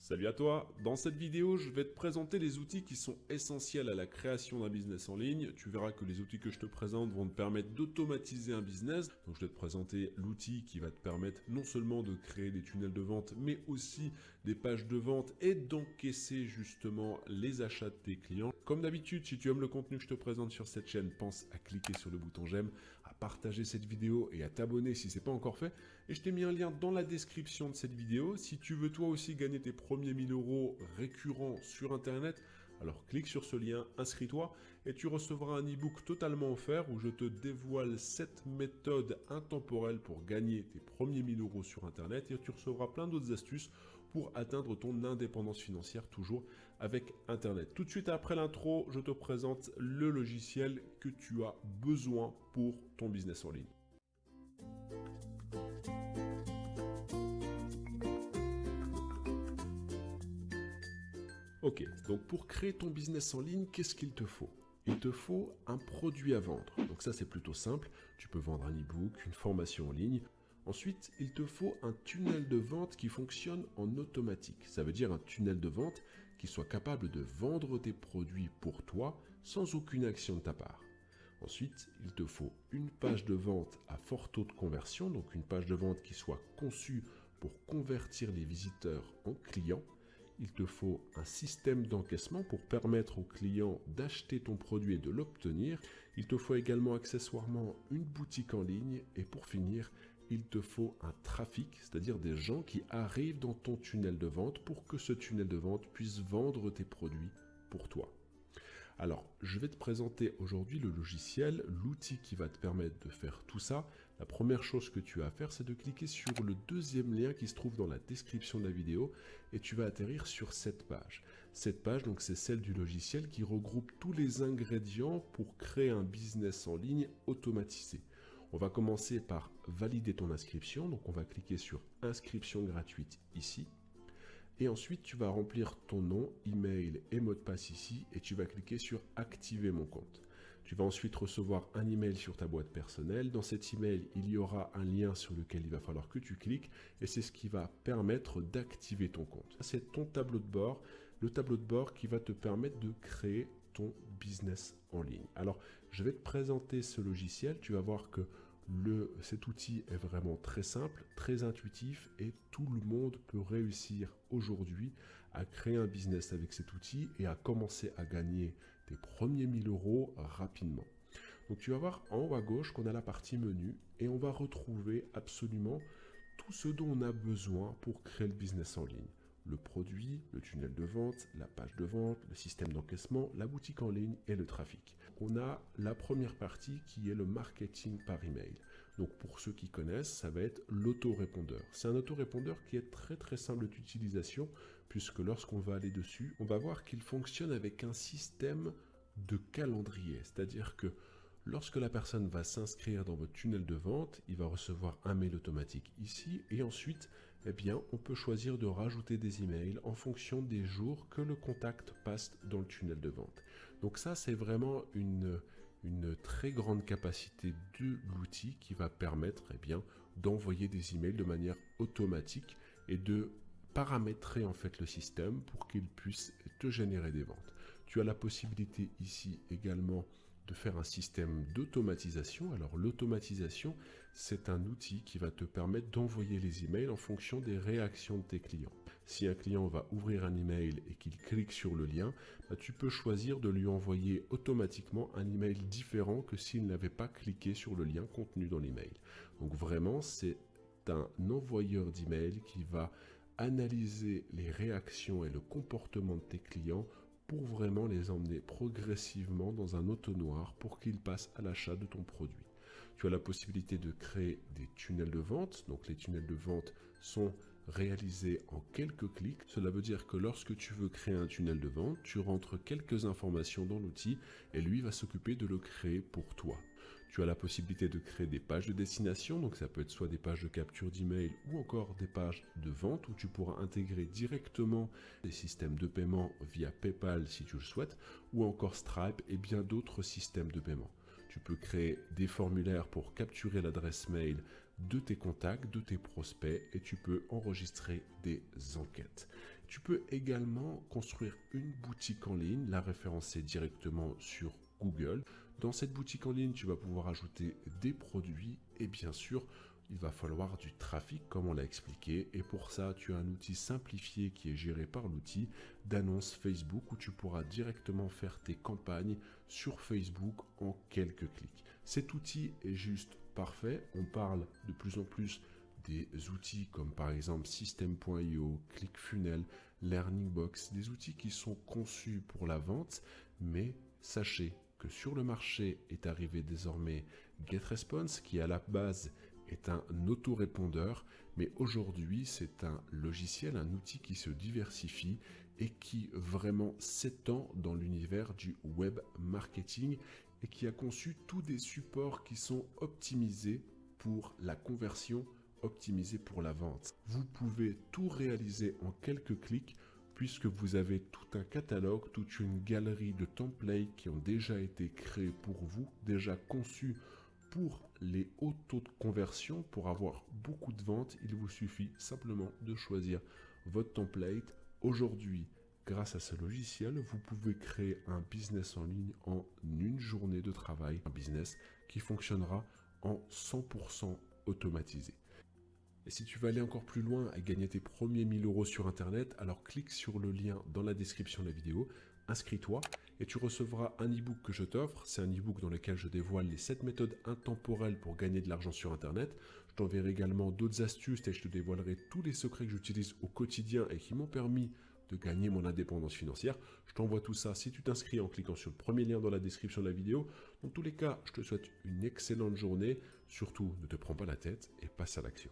Salut à toi, dans cette vidéo je vais te présenter les outils qui sont essentiels à la création d'un business en ligne. Tu verras que les outils que je te présente vont te permettre d'automatiser un business. Donc je vais te présenter l'outil qui va te permettre non seulement de créer des tunnels de vente mais aussi des pages de vente et d'encaisser justement les achats de tes clients. Comme d'habitude, si tu aimes le contenu que je te présente sur cette chaîne, pense à cliquer sur le bouton j'aime, à partager cette vidéo et à t'abonner si ce n'est pas encore fait. Et je t'ai mis un lien dans la description de cette vidéo. Si tu veux toi aussi gagner tes premiers 1000 € récurrents sur Internet, alors clique sur ce lien, inscris-toi et tu recevras un e-book totalement offert où je te dévoile 7 méthodes intemporelles pour gagner tes premiers 1000 € sur Internet et tu recevras plein d'autres astuces pour atteindre ton indépendance financière toujours avec Internet. Tout de suite après l'intro, je te présente le logiciel que tu as besoin pour ton business en ligne. Ok, donc pour créer ton business en ligne, qu'est-ce qu'il te faut? Il te faut un produit à vendre. Donc ça, c'est plutôt simple. Tu peux vendre un e-book, une formation en ligne. Ensuite, il te faut un tunnel de vente qui fonctionne en automatique. Ça veut dire un tunnel de vente qui soit capable de vendre tes produits pour toi sans aucune action de ta part. Ensuite, il te faut une page de vente à fort taux de conversion, donc une page de vente qui soit conçue pour convertir les visiteurs en clients. Il te faut un système d'encaissement pour permettre aux clients d'acheter ton produit et de l'obtenir. Il te faut également accessoirement une boutique en ligne. Et pour finir, il te faut un trafic, c'est-à-dire des gens qui arrivent dans ton tunnel de vente pour que ce tunnel de vente puisse vendre tes produits pour toi. Alors, je vais te présenter aujourd'hui le logiciel, l'outil qui va te permettre de faire tout ça. La première chose que tu as à faire, c'est de cliquer sur le deuxième lien qui se trouve dans la description de la vidéo et tu vas atterrir sur cette page. Cette page, donc, c'est celle du logiciel qui regroupe tous les ingrédients pour créer un business en ligne automatisé. On va commencer par valider ton inscription. Donc, on va cliquer sur inscription gratuite ici. Et ensuite, tu vas remplir ton nom, email et mot de passe ici et tu vas cliquer sur activer mon compte. Tu vas ensuite recevoir un email sur ta boîte personnelle. Dans cet email, il y aura un lien sur lequel il va falloir que tu cliques et c'est ce qui va permettre d'activer ton compte. C'est ton tableau de bord, le tableau de bord qui va te permettre de créer ton business en ligne. Alors, je vais te présenter ce logiciel. Tu vas voir que cet outil est vraiment très simple, très intuitif et tout le monde peut réussir aujourd'hui à créer un business avec cet outil et à commencer à gagner tes premiers 1000 € rapidement. Donc tu vas voir en haut à gauche qu'on a la partie menu et on va retrouver absolument tout ce dont on a besoin pour créer le business en ligne. Le produit, le tunnel de vente, la page de vente, le système d'encaissement, la boutique en ligne et le trafic. On a la première partie qui est le marketing par email. Donc pour ceux qui connaissent, ça va être l'autorépondeur. C'est un autorépondeur qui est très simple d'utilisation puisque lorsqu'on va aller dessus, on va voir qu'il fonctionne avec un système de calendrier. C'est-à-dire que lorsque la personne va s'inscrire dans votre tunnel de vente, il va recevoir un mail automatique ici et ensuite, eh bien, on peut choisir de rajouter des emails en fonction des jours que le contact passe dans le tunnel de vente. Donc ça, c'est vraiment une très grande capacité de l'outil qui va permettre eh bien, d'envoyer des emails de manière automatique et de paramétrer en fait le système pour qu'il puisse te générer des ventes. Tu as la possibilité ici également de faire un système d'automatisation. Alors l'automatisation, c'est un outil qui va te permettre d'envoyer les emails en fonction des réactions de tes clients. Si un client va ouvrir un email et qu'il clique sur le lien, tu peux choisir de lui envoyer automatiquement un email différent que s'il n'avait pas cliqué sur le lien contenu dans l'email. Donc vraiment, c'est un envoyeur d'email qui va analyser les réactions et le comportement de tes clients pour vraiment les emmener progressivement dans un entonnoir pour qu'ils passent à l'achat de ton produit. Tu as la possibilité de créer des tunnels de vente. Donc les tunnels de vente sont réalisés en quelques clics. Cela veut dire que lorsque tu veux créer un tunnel de vente, tu rentres quelques informations dans l'outil et lui va s'occuper de le créer pour toi. Tu as la possibilité de créer des pages de destination, donc ça peut être soit des pages de capture d'email ou encore des pages de vente où tu pourras intégrer directement des systèmes de paiement via PayPal si tu le souhaites, ou encore Stripe et bien d'autres systèmes de paiement. Tu peux créer des formulaires pour capturer l'adresse mail de tes contacts, de tes prospects et tu peux enregistrer des enquêtes. Tu peux également construire une boutique en ligne, la référencer directement sur Google. Dans cette boutique en ligne, tu vas pouvoir ajouter des produits et bien sûr, il va falloir du trafic comme on l'a expliqué. Et pour ça, tu as un outil simplifié qui est géré par l'outil d'annonce Facebook où tu pourras directement faire tes campagnes sur Facebook en quelques clics. Cet outil est juste parfait. On parle de plus en plus des outils comme par exemple System.io, ClickFunnels, LearningBox, des outils qui sont conçus pour la vente, mais sachez que sur le marché est arrivé désormais GetResponse qui à la base est un autorépondeur, mais aujourd'hui c'est un logiciel, un outil qui se diversifie et qui vraiment s'étend dans l'univers du web marketing et qui a conçu tous des supports qui sont optimisés pour la conversion, optimisés pour la vente. Vous pouvez tout réaliser en quelques clics puisque vous avez tout un catalogue, toute une galerie de templates qui ont déjà été créés pour vous, déjà conçus pour les hauts taux de conversion. Pour avoir beaucoup de ventes, il vous suffit simplement de choisir votre template. Aujourd'hui, grâce à ce logiciel, vous pouvez créer un business en ligne en une journée de travail, un business qui fonctionnera en 100% automatisé. Et si tu veux aller encore plus loin et gagner tes premiers 1000 € sur Internet, alors clique sur le lien dans la description de la vidéo, inscris-toi et tu recevras un e-book que je t'offre. C'est un e-book dans lequel je dévoile les 7 méthodes intemporelles pour gagner de l'argent sur Internet. Je t'enverrai également d'autres astuces et je te dévoilerai tous les secrets que j'utilise au quotidien et qui m'ont permis de gagner mon indépendance financière. Je t'envoie tout ça si tu t'inscris en cliquant sur le premier lien dans la description de la vidéo. Dans tous les cas, je te souhaite une excellente journée. Surtout, ne te prends pas la tête et passe à l'action.